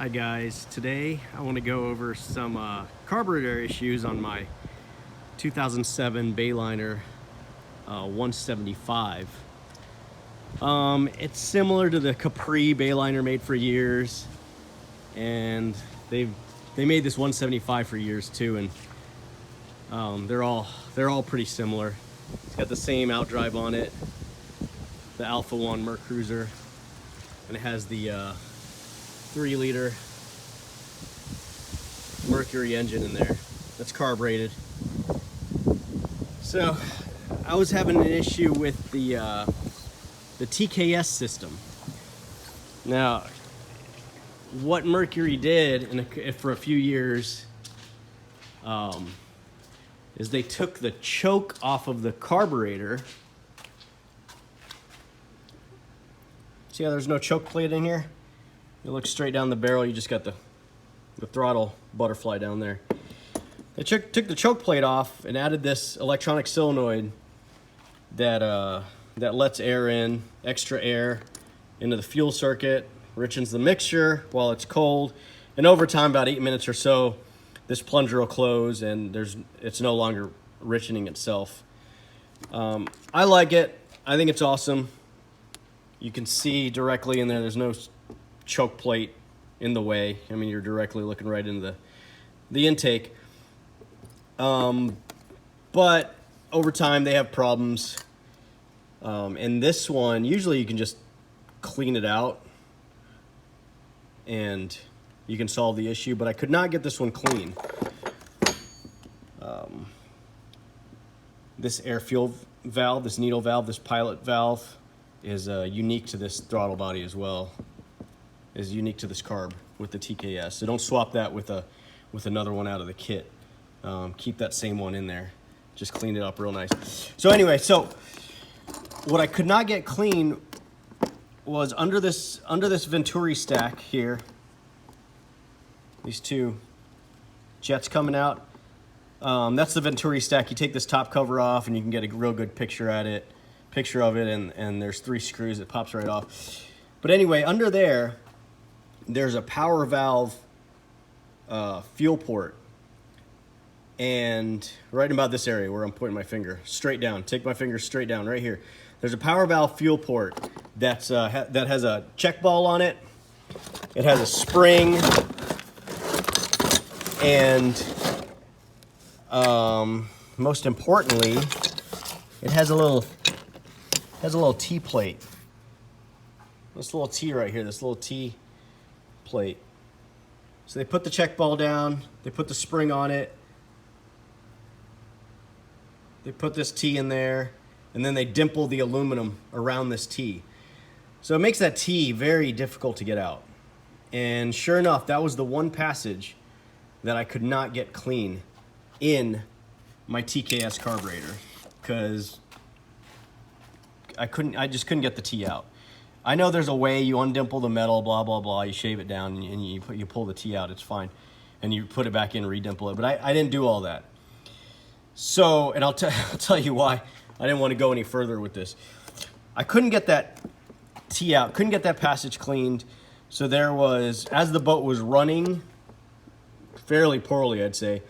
Hi guys, today I want to go over some carburetor issues on my 2007 Bayliner 175. It's similar to the Capri Bayliner made for years, and they made this 175 for years too, and they're all pretty similar. It's got the same outdrive on it, the Alpha 1 Mercruiser, and it has the 3-liter Mercury engine in there that's carbureted. So I was having an issue with the TKS system. Now, what Mercury did for a few years is they took the choke off of the carburetor. See how there's no choke plate in here? You look straight down the barrel, you just got the throttle butterfly down there. They took the choke plate off and added this electronic solenoid that lets air in, extra air, into the fuel circuit, richens the mixture while it's cold, and over time, about 8 minutes or so, this plunger will close and it's no longer richening itself. I like it. I think it's awesome. You can see directly in there, there's no choke plate in the way. I mean, you're directly looking right into the intake. But over time they have problems. And this one, usually you can just clean it out and you can solve the issue, but I could not get this one clean. This air fuel valve, this needle valve, this pilot valve is unique to this throttle body as well. Is unique to this carb with the TKS. So don't swap that with another one out of the kit. Keep that same one in there. Just clean it up real nice. So anyway, so what I could not get clean was under this Venturi stack here. These two jets coming out. That's the Venturi stack. You take this top cover off and you can get a real good picture of it, and there's 3 screws that pops right off. But anyway, under there's a power valve fuel port, and right about this area where I'm pointing my finger straight down, take my finger straight down right here, there's a power valve fuel port that has a check ball on it. It has a spring, and most importantly, it has a little T plate. This little T right here, this little T plate. So they put the check ball down, they put the spring on it, they put this T in there, and then they dimple the aluminum around this T. So it makes that T very difficult to get out. And sure enough, that was the one passage that I could not get clean in my TKS carburetor, because I just couldn't get the T out. I know there's a way. You undimple the metal, blah, blah, blah. You shave it down and you pull the T out. It's fine. And you put it back in, redimple it. But I didn't do all that. So, and I'll tell you why I didn't want to go any further with this. I couldn't get that T out. Couldn't get that passage cleaned. So there was, as the boat was running fairly poorly, I'd say,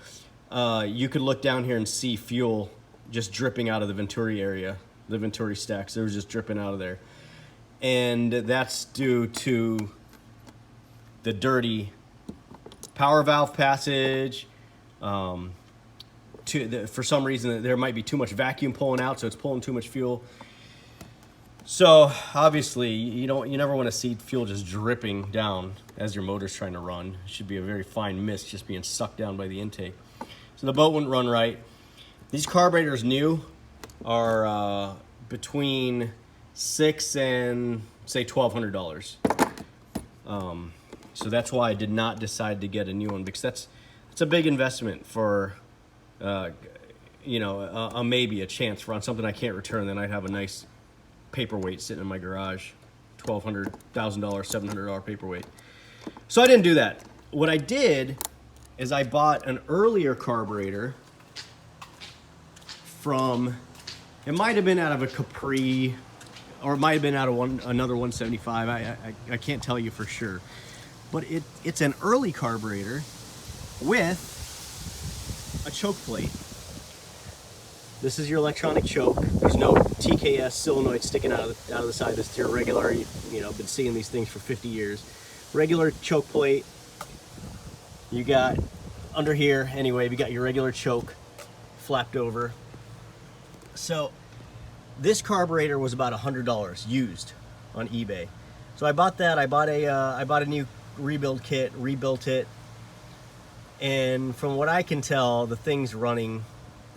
you could look down here and see fuel just dripping out of the Venturi area, the Venturi stacks. There was just dripping out of there. And that's due to the dirty power valve passage. For some reason, there might be too much vacuum pulling out, so it's pulling too much fuel. So obviously, you never want to see fuel just dripping down as your motor's trying to run. It should be a very fine mist just being sucked down by the intake. So the boat wouldn't run right. These carburetors new are between $600 and say $1,200. So that's why I did not decide to get a new one, because that's a big investment for maybe a chance for on something I can't return. Then I'd have a nice paperweight sitting in my garage, $1,200, $700 paperweight. So I didn't do that. What I did is I bought an earlier carburetor from, it might have been out of a Capri, or it might have been out of another 175. I can't tell you for sure. but it's an early carburetor with a choke plate. This is your electronic choke. There's no TKS solenoid sticking out of the side. This is your regular, you know, been seeing these things for 50 years. Regular choke plate. You got under here, anyway, you got your regular choke flapped over. So this carburetor was about $100 used on eBay. So I bought that. I bought a new rebuild kit, rebuilt it, and from what I can tell, the thing's running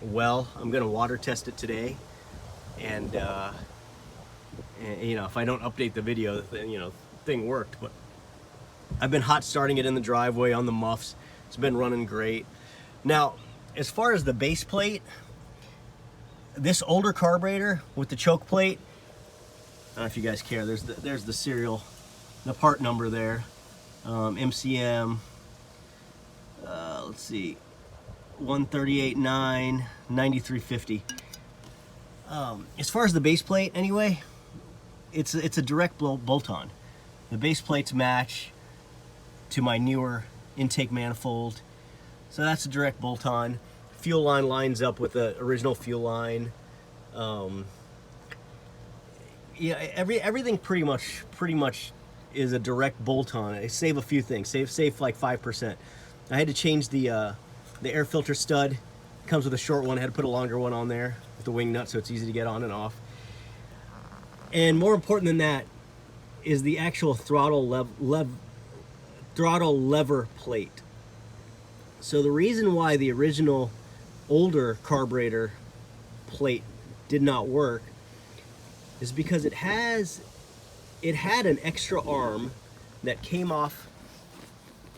well. I'm gonna water test it today, and you know, if I don't update the video, you know, the thing worked. But I've been hot starting it in the driveway on the muffs. It's been running great. Now, as far as the base plate, this older carburetor with the choke plate, I don't know if you guys care. There's the serial, the part number there, MCM. Let's see, 138.9 9350. As far as the base plate, anyway, it's a direct bolt-on. The base plates match to my newer intake manifold, so that's a direct bolt-on. Fuel line lines up with the original fuel line. Yeah, everything pretty much is a direct bolt-on. I save a few things. Save like 5%. I had to change the air filter stud. It comes with a short one. I had to put a longer one on there with the wing nut so it's easy to get on and off. And more important than that is the actual throttle lever plate. So the reason why the original older carburetor plate did not work is because it had an extra arm that came off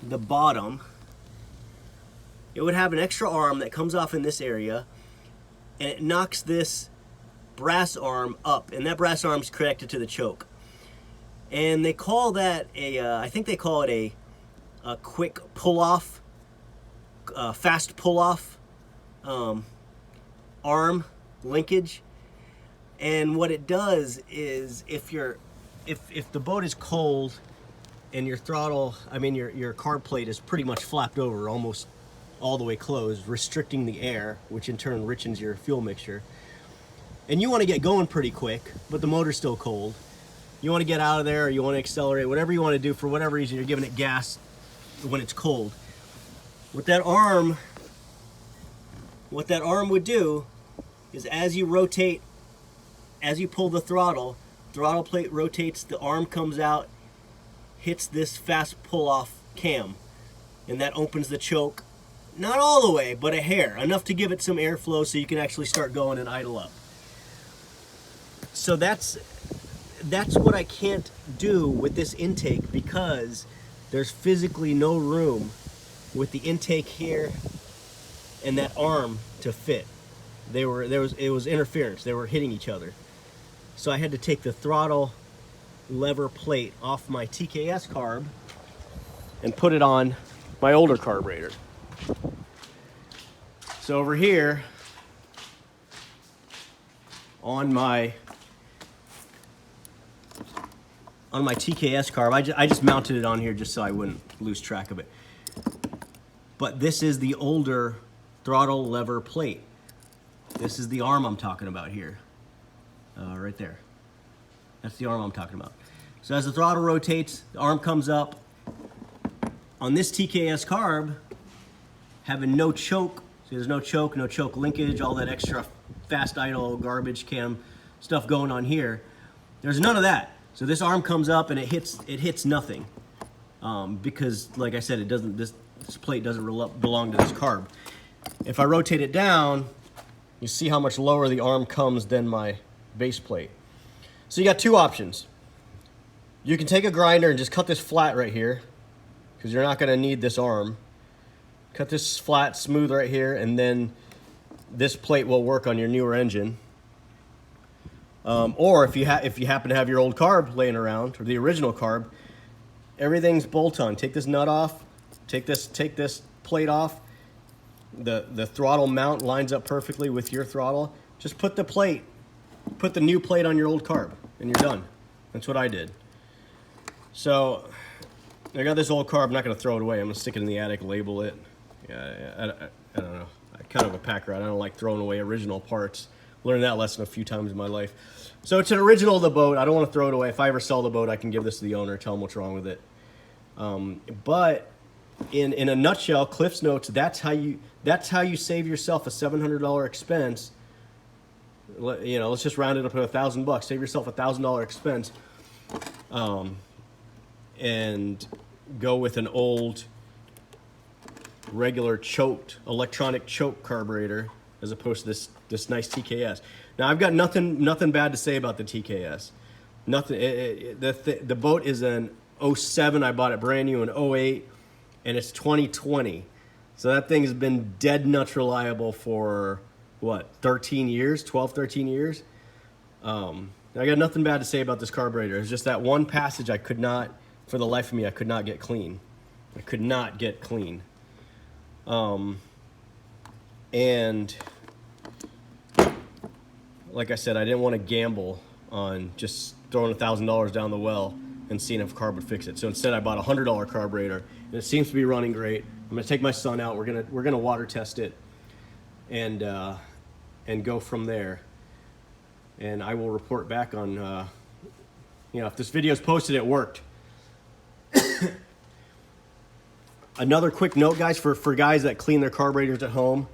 the bottom. It would have an extra arm that comes off in this area, and it knocks this brass arm up, and that brass arm's connected to the choke. And they call that I think they call it a quick pull-off, fast pull-off arm linkage. And what it does is if the boat is cold and your throttle, I mean your carb plate is pretty much flapped over, almost all the way closed, restricting the air, which in turn richens your fuel mixture. And you want to get going pretty quick, but the motor's still cold. You want to get out of there, or you want to accelerate, whatever you want to do. For whatever reason, you're giving it gas when it's cold. What that arm would do is as you rotate, as you pull the throttle plate rotates, the arm comes out, hits this fast pull-off cam, and that opens the choke. Not all the way, but a hair, enough to give it some airflow so you can actually start going and idle up. So that's what I can't do with this intake, because there's physically no room with the intake here and that arm to fit. It was interference. They were hitting each other. So I had to take the throttle lever plate off my TKS Carb and put it on my older carburetor. So over here on my TKS Carb, I just mounted it on here just so I wouldn't lose track of it. But this is the older throttle lever plate. This is the arm I'm talking about here. Right there. That's the arm I'm talking about. So as the throttle rotates, the arm comes up. On this TKS Carb, having no choke, so there's no choke linkage, all that extra fast idle garbage cam stuff going on here. There's none of that. So this arm comes up and it hits nothing, because, like I said, this plate doesn't belong to this carb. If I rotate it down, you see how much lower the arm comes than my base plate. So you got two options. You can take a grinder and just cut this flat right here, because you're not going to need this arm. Cut this flat, smooth right here, and then this plate will work on your newer engine. Or if you happen to have your old carb laying around, or the original carb, everything's bolt-on. Take this nut off, take this plate off. The throttle mount lines up perfectly with your throttle. Just put the new plate on your old carb, and you're done. That's what I did. So I got this old carb. I'm not going to throw it away. I'm going to stick it in the attic, label it. Yeah, I don't know. I'm kind of a pack rat. I don't like throwing away original parts. Learned that lesson a few times in my life. So it's an original of the boat. I don't want to throw it away. If I ever sell the boat, I can give this to the owner, tell him what's wrong with it. But in a nutshell, Cliff's Notes, that's how you save yourself a $700 expense. You know, let's just round it up to $1,000. Save yourself a $1,000 expense, and go with an old regular electronic choke carburetor as opposed to this nice TKS. Now I've got nothing bad to say about the TKS. Nothing. The boat is an 07. I bought it brand new in 08, and it's 2020. So that thing has been dead nuts reliable for what, 13 years, 12, 13 years. I got nothing bad to say about this carburetor. It's just that one passage I could not, for the life of me, I could not get clean. I could not get clean. And like I said, I didn't want to gamble on just throwing $1,000 down the well and seeing if carb would fix it. So instead I bought a $100 carburetor, and it seems to be running great. I'm gonna take my son out. We're gonna water test it, and go from there. And I will report back on, you know, if this video is posted, it worked. Another quick note, guys, for guys that clean their carburetors at home.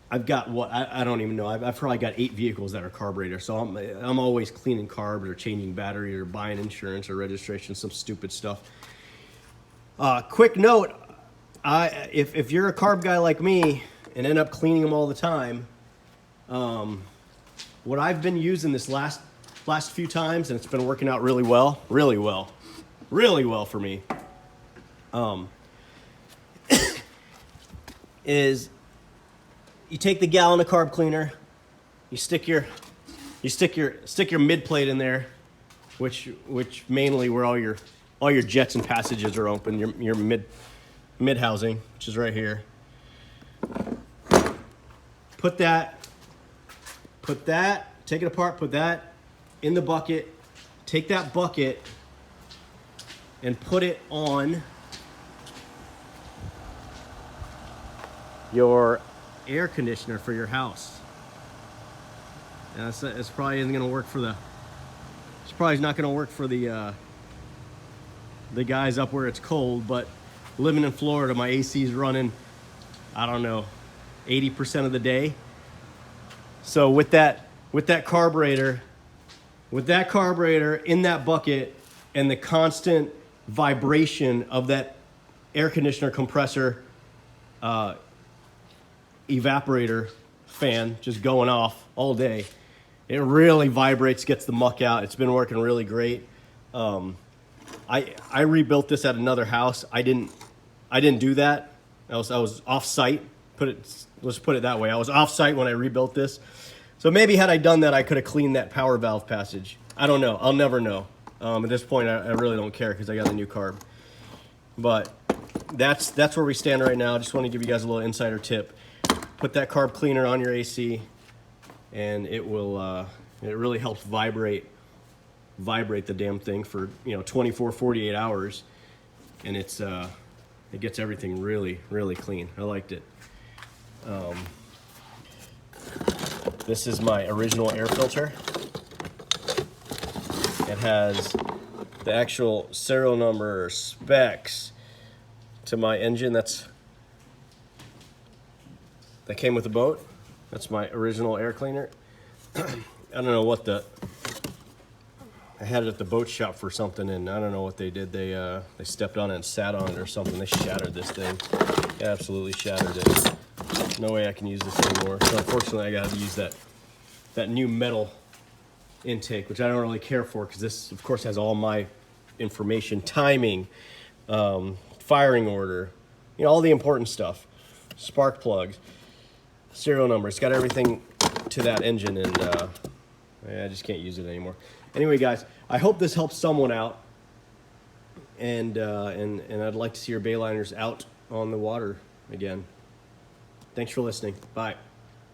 I've got I don't even know. I've probably got 8 vehicles that are carburetors, so I'm always cleaning carbs or changing battery or buying insurance or registration, some stupid stuff. Quick note: if you're a carb guy like me and end up cleaning them all the time, what I've been using this last few times, and it's been working out really well for me, is you take the gallon of carb cleaner, you stick your mid plate in there, which mainly where all your jets and passages are open, your mid housing, which is right here. Put that, take it apart, put that in the bucket, take that bucket and put it on your air conditioner for your house. And it's probably isn't gonna work for it's probably not gonna work for the guys up where it's cold, but living in Florida, my AC is running, I don't know, 80% of the day. So with that carburetor in that bucket and the constant vibration of that air conditioner compressor evaporator fan just going off all day, it really vibrates, gets the muck out. It's been working really great. I rebuilt this at another house. I didn't do that. I was off site. Let's put it that way. I was off site when I rebuilt this. So maybe had I done that, I could have cleaned that power valve passage. I don't know. I'll never know. At this point, I really don't care because I got a new carb. But that's where we stand right now. I just want to give you guys a little insider tip. Put that carb cleaner on your AC, and it will. It really helps vibrate the damn thing for 24, 48 hours, and it gets everything really, really clean. I liked it. This is my original air filter. It has the actual serial number or specs to my engine that came with the boat. That's my original air cleaner. I don't know what I had it at the boat shop for something, and I don't know what they did. They stepped on it and sat on it or something. They shattered this thing. They absolutely shattered it. No way I can use this anymore. So unfortunately, I got to use that new metal intake, which I don't really care for because this, of course, has all my information, timing, firing order, all the important stuff, spark plugs, serial number. It's got everything to that engine, and I just can't use it anymore. Anyway, guys, I hope this helps someone out, and I'd like to see your Bayliners out on the water again. Thanks for listening. Bye.